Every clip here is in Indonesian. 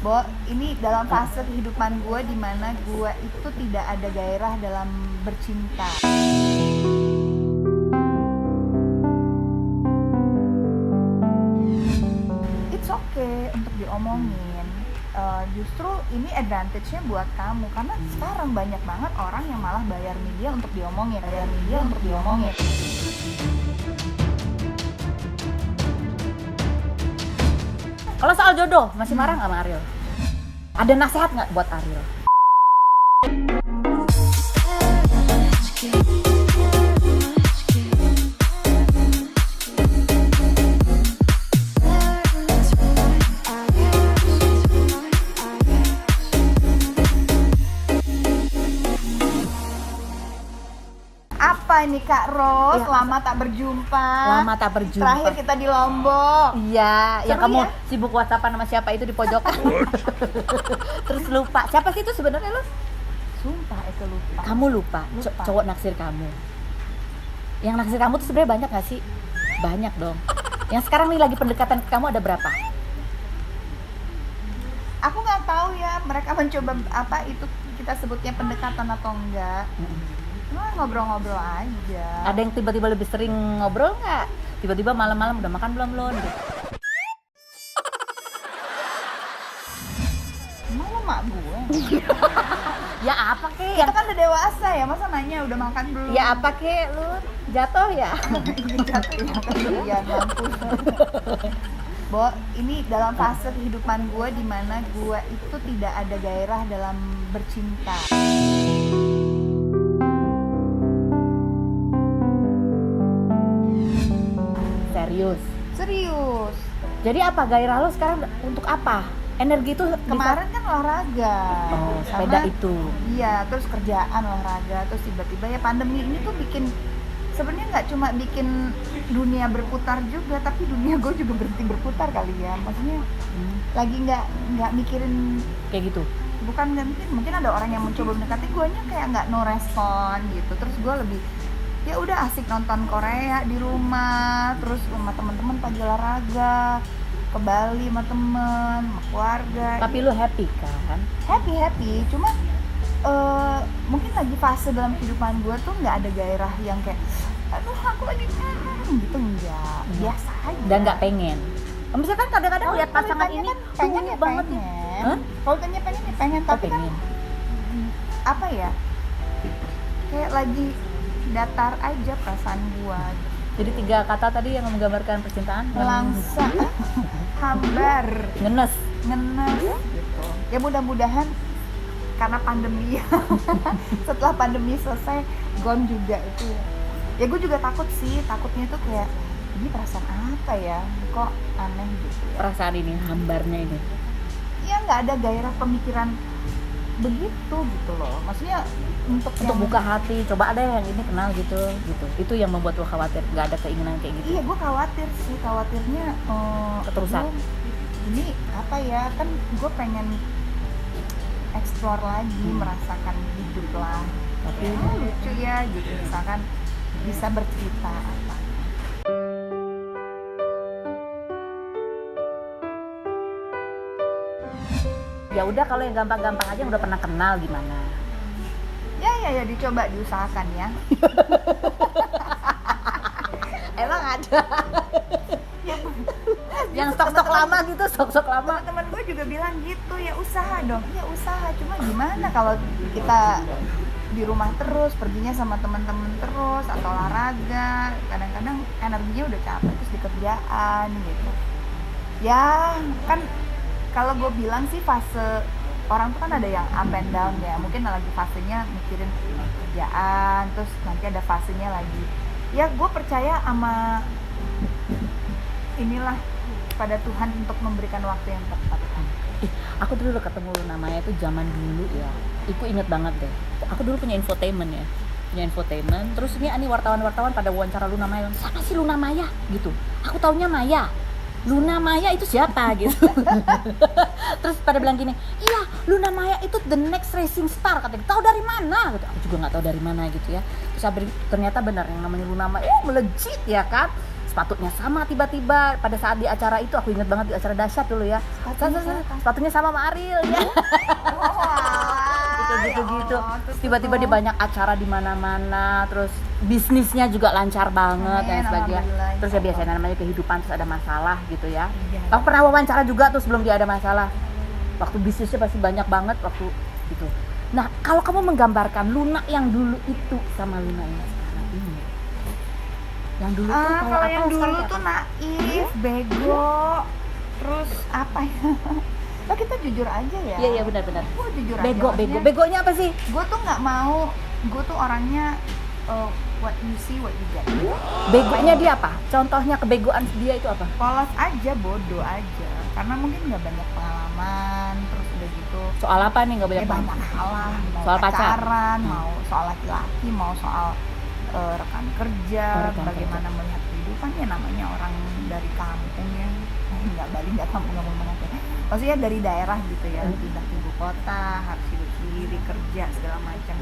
Bo, ini dalam fase kehidupan gue di mana gue itu tidak ada gairah dalam bercinta. It's okay untuk diomongin. Justru ini advantage-nya buat kamu karena sekarang banyak banget orang yang malah bayar media untuk diomongin, Kalau soal jodoh, masih marah nggak sama Ariel? Ada nasihat nggak buat Ariel? Apa ini Kak Ros? Ya. Lama tak berjumpa. Terakhir kita di Lombok. Iya, yang Seru kamu ya? sibuk WhatsAppan sama siapa itu di pojokan. Terus lupa. Siapa sih itu sebenarnya lu? Sumpah itu lupa. Kamu lupa. Cowok naksir kamu. Yang naksir kamu tuh sebenarnya banyak nggak sih? Banyak dong. Yang sekarang nih lagi pendekatan ke kamu ada berapa? Aku nggak tahu ya mereka mencoba apa itu kita sebutnya pendekatan atau enggak. Cuma ngobrol-ngobrol aja. Ada yang tiba-tiba lebih sering ngobrol nggak? Tiba-tiba malam-malam udah makan belum? Gitu. Emang lo mak gue? Ya apa kek? Kita kan udah dewasa ya, masa nanya udah makan belum? Ya apa kek lu? Jatuh ya? Jatuh ya, kasihan, mampus. Bo, ini dalam fase kehidupan gue di mana gue itu tidak ada gairah dalam bercinta. Serius. Jadi apa gairah lo sekarang untuk apa? Energi itu Kemarin kan olahraga. sepeda Sama- itu. Iya, terus kerjaan olahraga, terus tiba-tiba ya pandemi ini tuh bikin sebenarnya nggak cuma bikin dunia berputar juga, tapi dunia gue juga berhenti berputar kali ya. Maksudnya lagi nggak mikirin, Kayak gitu. bukan nggak mikirin, mungkin ada orang yang mencoba mendekati gue nya kayak nggak no respon gitu. Terus gue lebih ya udah asik nonton Korea di rumah, terus sama teman-teman pagi olahraga ke Bali sama temen, sama keluarga. Tapi lu happy kan? happy, cuma mungkin lagi fase dalam kehidupan gue tuh nggak ada gairah yang kayak aduh aku lagi gitu, enggak, biasa aja. Dan nggak pengen. Misalkan kadang-kadang lihat pasangan ini pengen ya banget nih. Hah? kalau tanya pengen ya pengen, Oh, tapi kan pengen. apa ya, kayak lagi datar aja perasaan gue. Jadi 3 kata tadi yang menggambarkan percintaan. Melangsa, hambar, Ngenes. ngenes gitu. Ya mudah-mudahan karena pandemi setelah pandemi selesai gone juga itu ya gue juga takutnya itu kayak ini perasaan apa ya kok aneh gitu ya, Perasaan ini, hambarnya ini. ya nggak ada gairah pemikiran begitu gitu loh, maksudnya untuk yang, Untuk buka hati, coba ada yang ini kenal gitu. Itu yang membuat lo khawatir, nggak ada keinginan kayak gitu. iya gue khawatirnya Keterusan. aduh, ini apa ya, kan gue pengen explore lagi, merasakan hidup lah. Tapi lucu ya gitu, misalkan bisa bercerita apa. Ya udah, kalau yang gampang-gampang aja yang udah pernah kenal gimana? Ya dicoba, diusahakan ya. Emang ada yang stok-stok lama gitu, stok-stok lama. Teman-teman gue juga bilang gitu, ya usaha dong. Ya usaha, cuma gimana kalau kita di rumah terus, perginya sama teman-teman terus, atau olahraga, kadang-kadang energinya udah capek terus di kerjaan gitu. Ya kan kalau gue bilang sih fase orang tuh kan ada yang up and down ya, mungkin lagi fasenya mikirin kerjaan, terus nanti ada fasenya lagi. Ya gue percaya sama inilah pada Tuhan untuk memberikan waktu yang tepat. Aku dulu ketemu Luna Maya itu zaman dulu ya. Aku inget banget deh. Aku dulu punya infotainment ya. Terus ini wartawan-wartawan pada wawancara Luna Maya. Siapa sih Luna Maya? Gitu. Aku taunya Maya. Luna Maya itu siapa gitu. Terus pada bilang gini, iya Luna Maya itu the next racing star katanya. Tahu dari mana? Gitu. Aku juga nggak tahu dari mana gitu ya. Terus ternyata benar yang namanya Luna Maya melejit ya kan. sepatunya sama, tiba-tiba pada saat di acara itu aku ingat banget di acara dahsyat dulu ya, sepatunya sama sama Ariel ya. Gitu-gitu. Terus tiba-tiba di banyak acara di mana-mana, terus bisnisnya juga lancar banget dan sebagainya. Terus ya biasanya namanya kehidupan terus ada masalah gitu ya. Aku pernah wawancara juga tuh sebelum dia ada masalah. Waktu bisnisnya pasti banyak banget waktu gitu. Nah, kalau kamu menggambarkan Luna yang dulu itu sama Luna yang sekarang ini. Yang dulu tuh kayak kalau apa? yang dulu sekarang tuh kayak apa? naif, bego, terus apa ya? Nah, kita jujur aja ya. Iya benar-benar. Gue jujur Bego, aja. bego. Begonya apa sih? Gue tuh nggak mau. Gue tuh orangnya what you see, what you get. Begonya dia apa? Contohnya kebegoan dia itu apa? Polos aja, bodoh aja. Karena mungkin nggak banyak pengalaman, terus udah gitu. Soal apa nih nggak banyak Banyak hal lah. Mau Soal pacar? pacaran, mau soal laki-laki, mau soal rekan kerja, rekan bagaimana melihat kehidupan ya, namanya orang dari kampung ya. Nggak Bali, nggak kampung, nggak mau ngomong. Maksudnya dari daerah gitu ya, pindah ke ibu kota, harus hidup sendiri, kerja segala macam.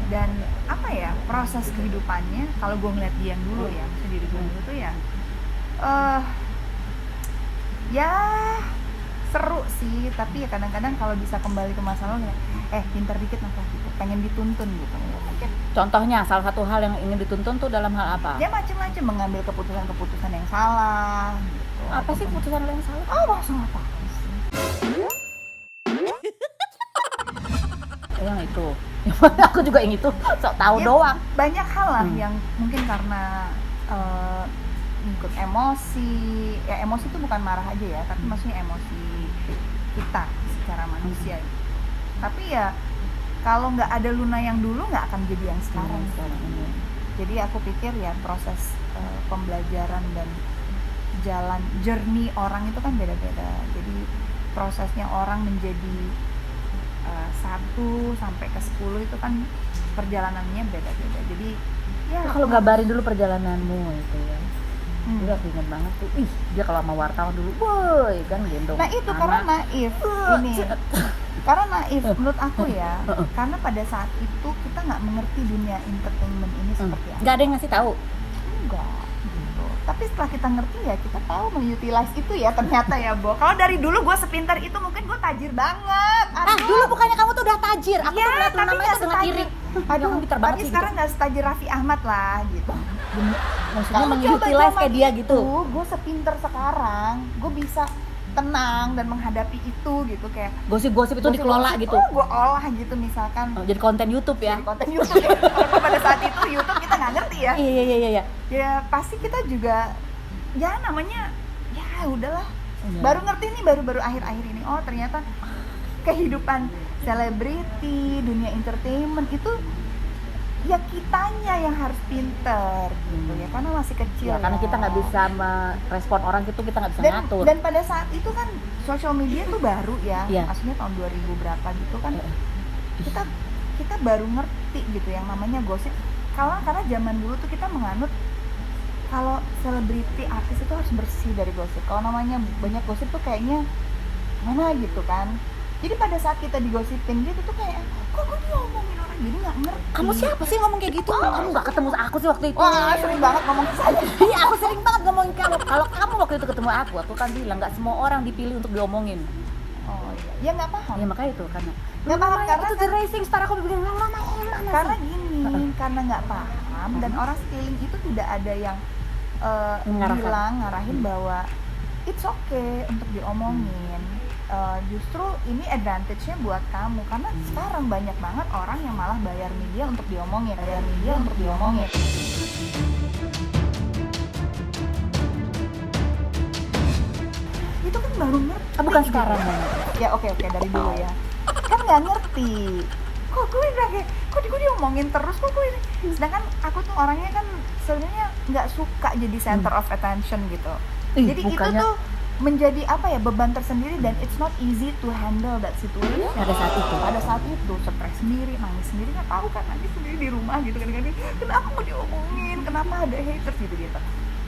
Dan apa ya, proses kehidupannya kalau gue ngeliat dia yang dulu ya, maksudnya diri gue dulu tuh ya ya seru sih, tapi ya kadang-kadang kalau bisa kembali ke masa lalu ya, pinter dikit nah gitu, pengen dituntun gitu. Mungkin Contohnya salah satu hal yang ingin dituntun tuh dalam hal apa? dia macam-macam mengambil keputusan-keputusan yang salah gitu. Apa sih keputusan lo yang salah? Masa nggak tahu sih. Yang itu. Aku juga yang itu, sok tahu Ya, doang. banyak hal lah yang mungkin karena ikut emosi. Ya emosi itu bukan marah aja ya, tapi maksudnya emosi kita secara manusia. Tapi ya kalau nggak ada Luna yang dulu nggak akan jadi yang sekarang. Jadi aku pikir ya proses pembelajaran dan jalan journey orang itu kan beda-beda. Jadi prosesnya orang menjadi 1 sampai ke 10 itu kan perjalanannya beda-beda. Jadi ya Kalau gambarin dulu perjalananmu itu ya. Dulu aku ingat banget tuh, dia kalau sama wartawan dulu, woi kan gendong. Nah itu karena naif ini. Karena naif menurut aku ya. Karena pada saat itu kita nggak mengerti dunia entertainment ini seperti apa. Nggak ada yang ngasih tahu. Enggak gitu. Tapi setelah kita ngerti ya kita tahu mengutilize itu ya ternyata ya, Bo. Kalau dari dulu gue sepintar itu mungkin gue tajir banget. Dulu bukannya kamu tuh udah tajir. Aku Ya, tuh ngeliat tapi namanya nggak tuh dengan setajir. iri. Aduh, Kamu pintar banget tapi sih sekarang nggak setajir Raffi Ahmad lah gitu. Maksudnya mengutilize kayak dia gitu. Gue sepinter sekarang, gue bisa tenang dan menghadapi itu gitu, kayak Gosip-gosip itu dikelola gitu. gue olah gitu misalkan. Jadi konten YouTube ya. Jadi konten YouTube ya. Karena pada saat itu YouTube kita nggak ngerti ya. Iya. Ya pasti kita juga ya namanya ya udahlah. Iya. Baru ngerti nih baru-baru akhir-akhir ini. Oh ternyata kehidupan selebriti, dunia entertainment itu ya kitanya yang harus pinter gitu ya, karena masih kecil Ya, karena kita nggak bisa merespon orang itu, kita nggak bisa ngatur. dan pada saat itu kan sosial media tuh baru ya, Iya. maksudnya tahun 2000 berapa gitu kan, kita baru ngerti gitu yang namanya gosip. Karena zaman dulu tuh kita menganut kalau selebriti artis itu harus bersih dari gosip. Kalau namanya banyak gosip tuh kayaknya mana gitu kan. Jadi pada saat kita digosipin gitu tuh kayak kok gue diomongin orang, jadi nggak ngerti. Kamu siapa sih ngomong kayak gitu? Kamu nggak ketemu aku sih waktu itu. Wah sering banget ngomongin saya. Iya, aku sering banget ngomongin kamu. Kalau kamu waktu itu ketemu aku kan bilang nggak semua orang dipilih untuk diomongin. Oh iya, ya nggak paham. Ya makanya itu karena Nggak paham karena itu The Rising Star, aku bilang lama karena gini, karena nggak paham dan orang sekeliling itu tidak ada yang Mengarahkan. ngarahin bahwa it's okay untuk diomongin. Justru ini advantage-nya buat kamu karena sekarang banyak banget orang yang malah bayar media untuk diomongin, Itu kan baru ngerti. bukan sekarang kan. Ya oke dari dulu ya. Kan nggak ngerti. Kok gue kayak kok gue diomongin terus kok gue ini. Sedangkan aku tuh orangnya kan sebenarnya nggak suka jadi center of attention gitu. Jadi bukannya- itu tuh menjadi apa ya, beban tersendiri dan it's not easy to handle that situation. Pada saat itu stres sendiri, nangis sendiri, nggak tahu kan, nangis sendiri di rumah gitu kan, kenapa mau diomongin, kenapa ada haters gitu.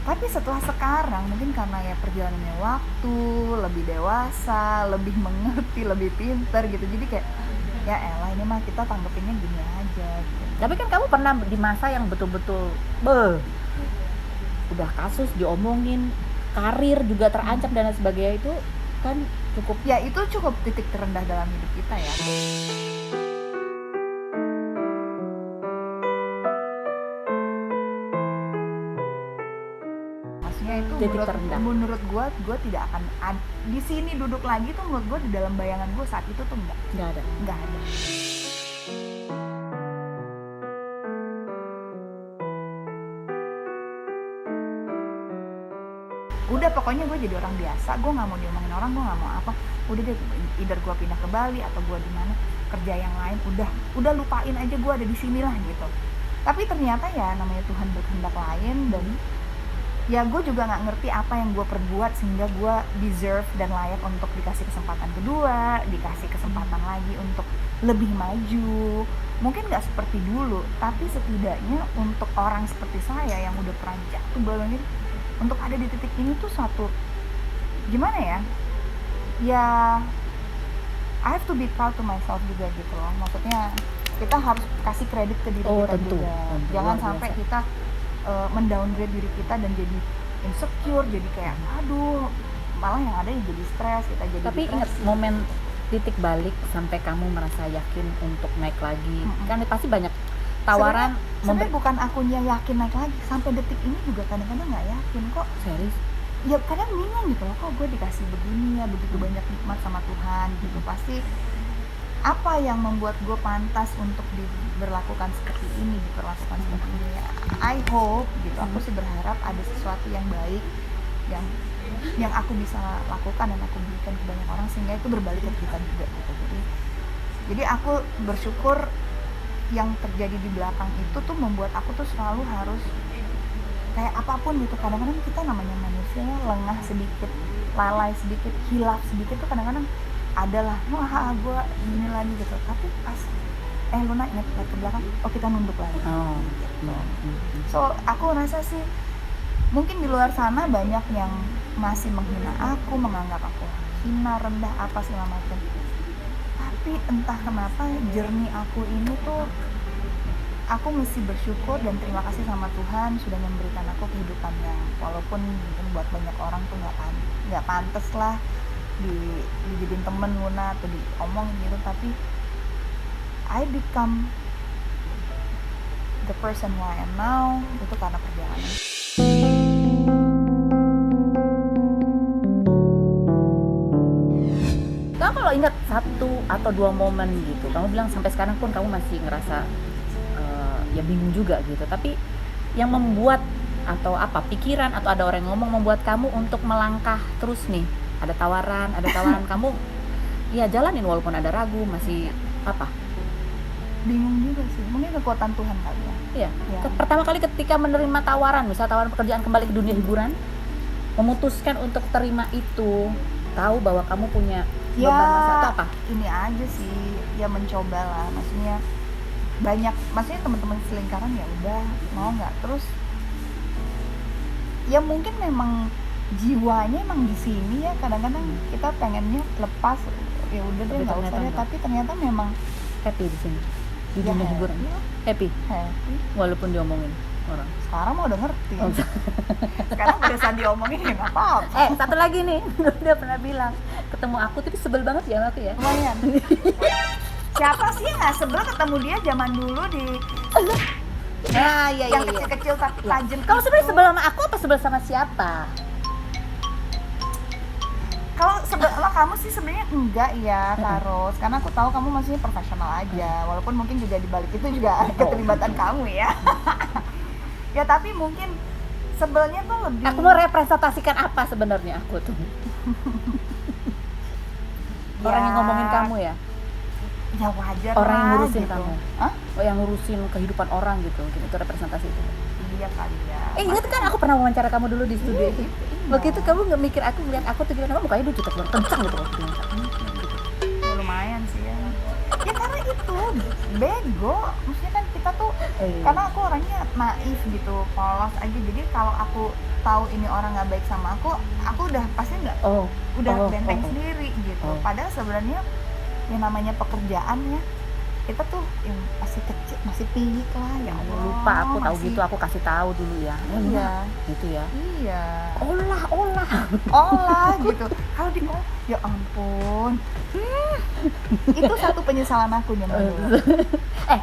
Tapi setelah sekarang mungkin karena ya perjalanannya waktu, lebih dewasa, lebih mengerti, lebih pinter gitu, jadi kayak ya elah ini mah kita tanggepinnya gini aja gitu. Tapi kan kamu pernah di masa yang betul-betul udah kasus diomongin, karir juga terancam dan lain sebagainya, itu kan cukup. Ya itu cukup titik terendah dalam hidup kita ya. Maksudnya itu Titik terendah. menurut gue tidak akan di sini duduk lagi tuh, menurut gue di dalam bayangan gue saat itu tuh Nggak ada. nggak ada. Udah pokoknya gue jadi orang biasa, gue nggak mau diomongin orang, gue nggak mau apa, udah deh, either gue pindah ke Bali atau gue di mana kerja yang lain, udah lupain aja gue ada di sini lah gitu. Tapi ternyata ya namanya Tuhan berkehendak lain, dan ya gue juga nggak ngerti apa yang gue perbuat sehingga gue deserve dan layak untuk dikasih kesempatan kedua, dikasih kesempatan lagi untuk lebih maju. Mungkin nggak seperti dulu, tapi setidaknya untuk orang seperti saya yang udah pernah jatuh balon, untuk ada di titik ini tuh suatu gimana ya, ya I have to be proud to myself juga gitu loh. Maksudnya kita harus kasih kredit ke diri kita tentu, juga. tentu. Jangan Luar sampai biasa. kita mendowngrade diri kita dan jadi insecure, jadi kayak aduh, malah yang ada yang jadi stres, kita jadi Tapi depresi. ingat momen titik balik sampai kamu merasa yakin untuk naik lagi. Kan pasti banyak tawaran. Sebenarnya bukan akunya yakin naik lagi, sampai detik ini juga kadang-kadang nggak yakin kok. Serius? Ya kadang bingung gitu loh, kok gue dikasih begini ya, begitu banyak nikmat sama Tuhan gitu. Pasti apa yang membuat gue pantas untuk diberlakukan seperti ini, diperlakukan seperti ini ya. I hope gitu, aku sih berharap ada sesuatu yang baik yang aku bisa lakukan dan aku berikan ke banyak orang, sehingga itu berbalik ke kita juga gitu. Jadi aku bersyukur yang terjadi di belakang itu tuh membuat aku tuh selalu harus kayak apapun gitu. Kadang-kadang kita namanya manusia ya, lengah sedikit, lalai sedikit, hilaf sedikit tuh kadang-kadang adalah wah gue gini lagi gitu. Tapi pas Luna ingat lihat ke belakang, oh kita nunduk lagi. Gitu. So aku rasa sih mungkin di luar sana banyak yang masih menghina aku, menganggap aku hina, rendah, apa segala macam. Tapi entah kenapa journey aku ini tuh aku mesti bersyukur dan terima kasih sama Tuhan sudah memberikan aku kehidupan yang walaupun mungkin buat banyak orang tuh nggak pantas lah dijadiin temen Luna atau diomongin gitu, tapi I become the person who I am now itu karena perjalanan. Kamu kalau ingat 1 atau 2 momen gitu, kamu bilang sampai sekarang pun kamu masih ngerasa ya bingung juga gitu, tapi yang membuat atau apa pikiran atau ada orang yang ngomong membuat kamu untuk melangkah terus nih, ada tawaran kamu ya jalanin walaupun ada ragu, masih apa? Bingung juga sih, mungkin kekuatan Tuhan kali ya. Iya. Ya. Pertama kali ketika menerima tawaran, misal tawaran pekerjaan kembali ke dunia hiburan, memutuskan untuk terima itu, tahu bahwa kamu punya beban masa itu apa? Ini aja sih, ya mencoba lah. Maksudnya teman-teman selingkaran ya udah mau nggak, terus ya mungkin memang jiwanya emang di sini ya, kadang-kadang kita pengennya lepas, ya udah deh Tapi nggak usah ternyata deh, enggak. tapi ternyata memang Happy di sini di ya dunia hiburan. happy lah, Happy happy. walaupun diomongin orang. Sekarang mau udah ngerti. Oh. Sekarang pada saat diomongin ya nggak apa-apa. Satu lagi nih, dia pernah bilang ketemu aku tapi sebel banget ya sama aku ya. Lumayan. Siapa sih yang nggak sebel ketemu dia zaman dulu di Nah, iya yang kecil-kecil tapi tajam. Kamu itu. sebenarnya sebel sama aku apa sebel sama siapa? Kalau sebel sama kamu sih sebenarnya enggak ya, Karos, karena aku tahu kamu masih profesional aja, walaupun mungkin juga di balik itu juga ada keterlibatan kamu ya. Ya tapi mungkin sebelnya tuh lebih. Aku mau representasikan apa sebenarnya aku tuh? Orang yang ngomongin kamu ya? Ya wajar Orang yang lah, ngurusin gitu. kamu? Hah? Oh, yang ngurusin kehidupan orang gitu, mungkin itu representasi itu. Iya kali ya. Ingat kan aku pernah wawancara kamu dulu di studio itu? Iya. Waktu itu kamu nggak mikir aku ngeliat aku tuh gimana? Mukanya udah jutek banget, kencang gitu waktu itu. Ya, lumayan sih ya. Ya karena itu bego, maksudnya kan kita tuh karena aku orangnya naif gitu, polos aja. Jadi kalau aku tahu ini orang nggak baik sama aku udah pasti udah benteng sendiri gitu. Padahal sebenarnya yang namanya pekerjaan ya, kita tuh yang masih kecil, masih piyik lah, ya Allah. Lupa aku tahu masih- gitu, aku kasih tahu dulu ya. Iya. Gitu ya. Iya. Olah. Olah gitu. Kalau di ya ampun. Itu satu penyesalan aku zaman dulu.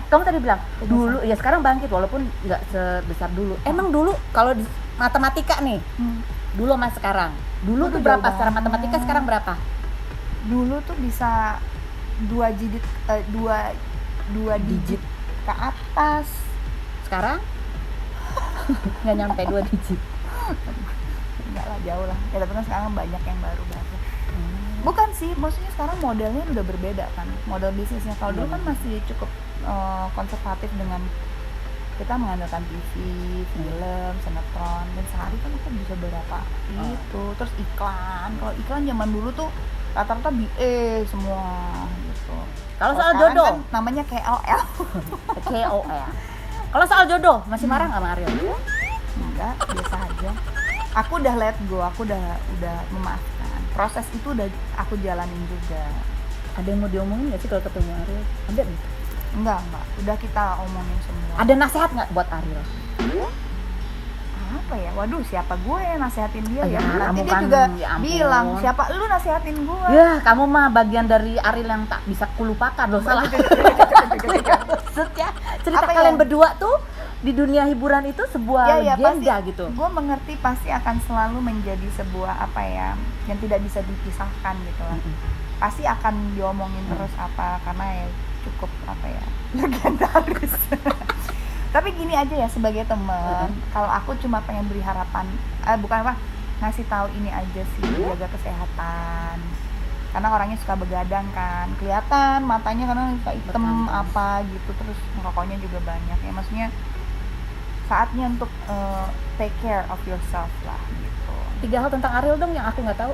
Kamu tadi bilang dulu ya, sekarang bangkit walaupun nggak sebesar dulu. Emang dulu kalau di matematika nih, dulu sama sekarang. Dulu Aduh, tuh berapa jauh secara banget. matematika, sekarang berapa? Dulu tuh bisa dua digit ke atas. Sekarang nggak nyampe 2 digit. Enggak lah, jauh lah. Ya tapi kan sekarang banyak yang baru-baru. Bukan sih, maksudnya sekarang modelnya udah berbeda kan, model bisnisnya. Kalau dulu kan masih cukup konservatif dengan kita mengandalkan TV, film, sinetron, dan sehari kan aku bisa berapa itu. Terus iklan, kalau iklan zaman dulu tuh rata-rata BA semua gitu. Kalau soal sekarang jodoh, kan namanya KOL. KOL. Kalau soal jodoh masih marah nggak sama Ariel? Enggak, biasa aja. Aku udah let go, aku udah memaafkan. Proses itu udah aku jalanin juga. Ada yang mau diomongin nggak sih kalau ketemu Ariel? Ada nih. Enggak, udah kita omongin semua. Ada nasihat nggak buat Ariel? Apa ya? Waduh, siapa gue yang nasehatin dia Ya, ya? Nanti kamu dia kan, juga ya ampun. bilang, siapa lu nasehatin gue? Ya, kamu mah bagian dari Ariel yang tak bisa kulupakan loh. Salah. Maksudnya cerita Apa kalian ya? berdua tuh di dunia hiburan itu sebuah legenda gitu. Gue mengerti pasti akan selalu menjadi sebuah apa ya, yang tidak bisa dipisahkan gitu lah. Pasti akan diomongin terus apa, karena ya cukup apa ya, legendaris. Tapi gini aja ya, sebagai teman, kalau aku cuma pengen beri harapan, bukan apa, ngasih tahu ini aja sih, jaga kesehatan. Karena orangnya suka begadang kan, kelihatan matanya karena suka hitam apa gitu, terus rokoknya juga banyak ya. Maksudnya saatnya untuk take care of yourself lah gitu. 3 hal tentang Ariel dong yang aku nggak tahu.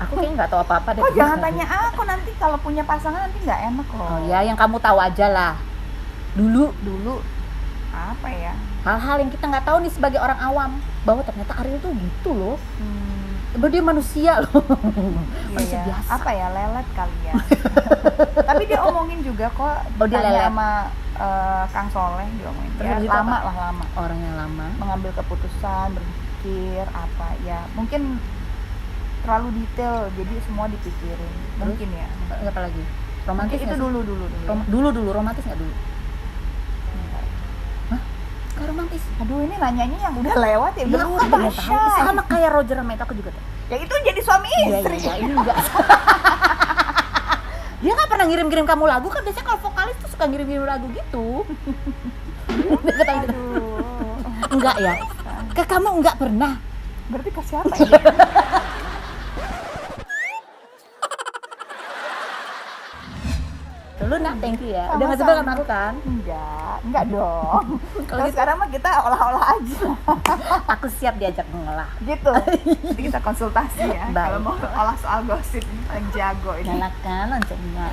Aku kayaknya nggak tahu apa-apa deh. Oh jangan tanya aku, nanti kalau punya pasangan nanti nggak enak loh. Oh ya, yang kamu tahu aja lah. Dulu Apa ya? hal-hal yang kita nggak tahu nih sebagai orang awam, bahwa ternyata Ariel tuh gitu loh. Bahwa dia manusia loh. Manusia Iya, biasa. apa ya, lelet kali ya. Tapi dia omongin juga kok, Oh, dia ditanya lelet. sama Kang Soleh, dia omongin. Terus Ya, habis itu lama apa? lah, lama. Orang yang lama. Mengambil keputusan, berpikir apa ya. Mungkin terlalu detail, jadi semua dipikirin. Mungkin ya. Apa lagi? Romantis Mungkin itu nggak sih? dulu. Dulu romantis nggak dulu? Enggak. Nggak romantis. Aduh, ini nanyanya yang udah lewat ya. Ya, Udah aku lupa, nggak tahu. Shay. Sama kayak Roger sama itu, aku juga tahu. Ya itu jadi suami istri. Iya, ini enggak. Dia nggak pernah ngirim-ngirim kamu lagu kan, biasanya kalau vokalis tuh suka ngirim-ngirim lagu gitu. Aduh. Enggak ya? Ke kamu enggak pernah? Berarti ke siapa ya? Lu nah, thank you ya. Udah Sama-sama. nggak sebel sama aku kan? Enggak dong. Kalau gitu- sekarang mah kita olah-olah aja. Aku siap diajak mengolah. Gitu. Nanti kita konsultasi ya. Baik. Kalau mau olah soal gosip, paling jago ini. Nyalakan loncengnya.